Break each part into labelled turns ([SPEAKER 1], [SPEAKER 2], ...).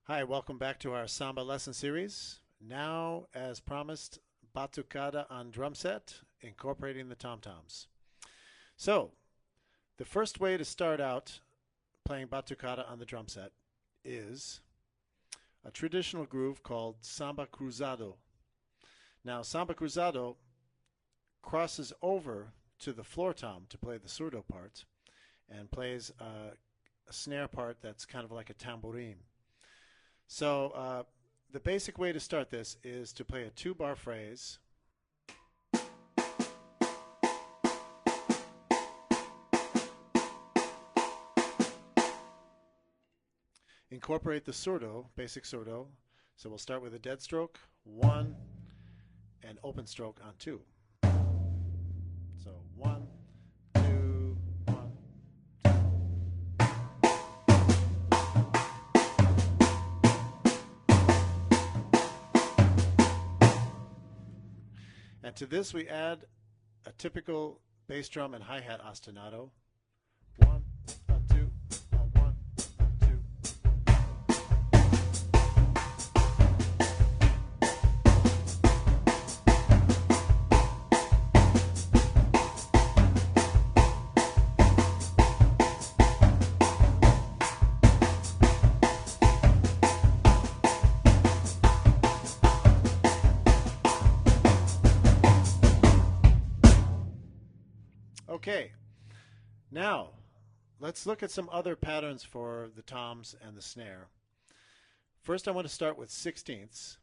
[SPEAKER 1] Hi, welcome back to our Samba lesson series. Now, as promised, Batucada on drum set, incorporating the tom-toms. So, the first way to start out playing Batucada on the drum set is a traditional groove called Samba Cruzado. Now, Samba Cruzado crosses over to the floor tom to play the surdo part and plays a snare part that's kind of like a tambourine. So the basic way to start this is to play a two-bar phrase, incorporate the surdo, basic surdo. So we'll start with a dead stroke, one, and open stroke on two. So one, two, one. And to this we add a typical bass drum and hi-hat ostinato. One, a two, a one, a two. Okay, now let's look at some other patterns for the toms and the snare. First, I want to start with sixteenths.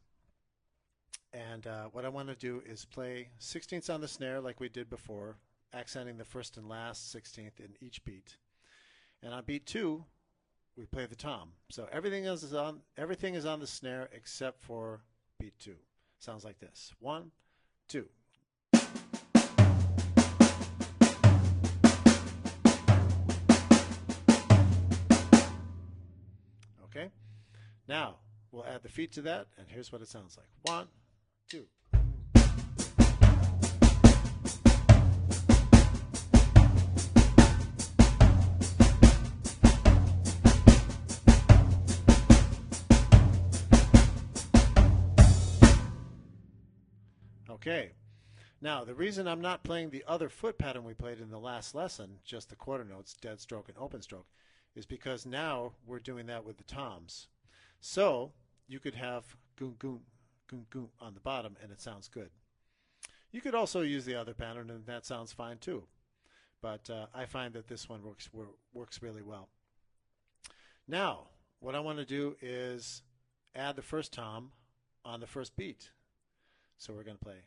[SPEAKER 1] And what I want to do is play sixteenths on the snare like we did before, accenting the first and last sixteenth in each beat. And on beat two, we play the tom. So everything is on the snare except for beat two. Sounds like this. One, two. Okay? Now, we'll add the feet to that, and here's what it sounds like. One, two. Okay. Now, the reason I'm not playing the other foot pattern we played in the last lesson, just the quarter notes, dead stroke and open stroke, is because now we're doing that with the toms. So you could have goon goon goon goon on the bottom and it sounds good. You could also use the other pattern and that sounds fine too. But I find that this one works really well. Now, what I want to do is add the first tom on the first beat. So we're going to play.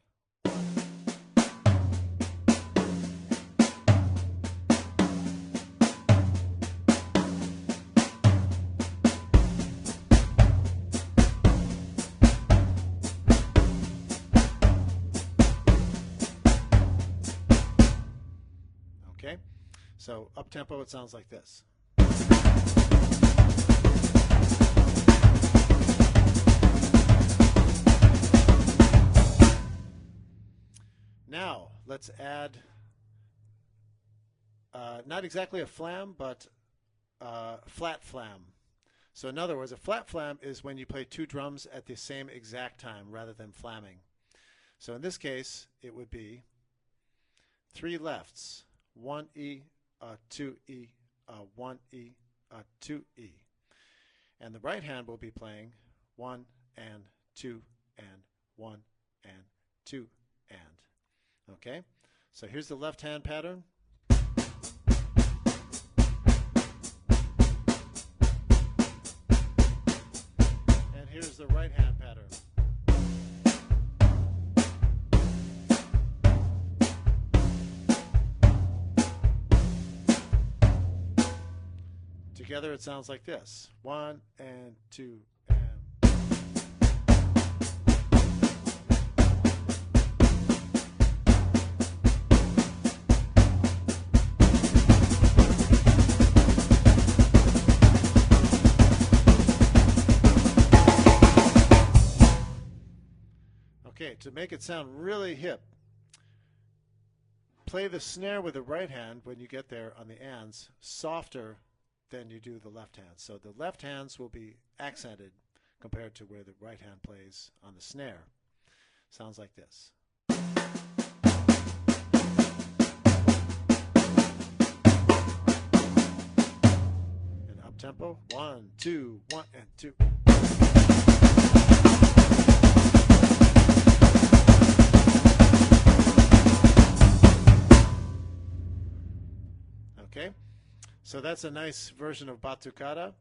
[SPEAKER 1] Okay, so up tempo it sounds like this. Now let's add not exactly a flam, but flat flam. So in other words, a flat flam is when you play two drums at the same exact time rather than flamming. So in this case, it would be three lefts. 1E, 2E, 1E, 2E. And the right hand will be playing 1 and 2 and 1 and 2 and. Okay? So here's the left hand pattern. And here's the right hand pattern. Together it sounds like this. 1 and 2 and. Okay, to make it sound really hip, play the snare with the right hand when you get there on the ands softer than you do the left hand. So the left hands will be accented compared to where the right hand plays on the snare. Sounds like this. And up tempo, 1, 2, 1 and 2. Okay, so that's a nice version of Batucada.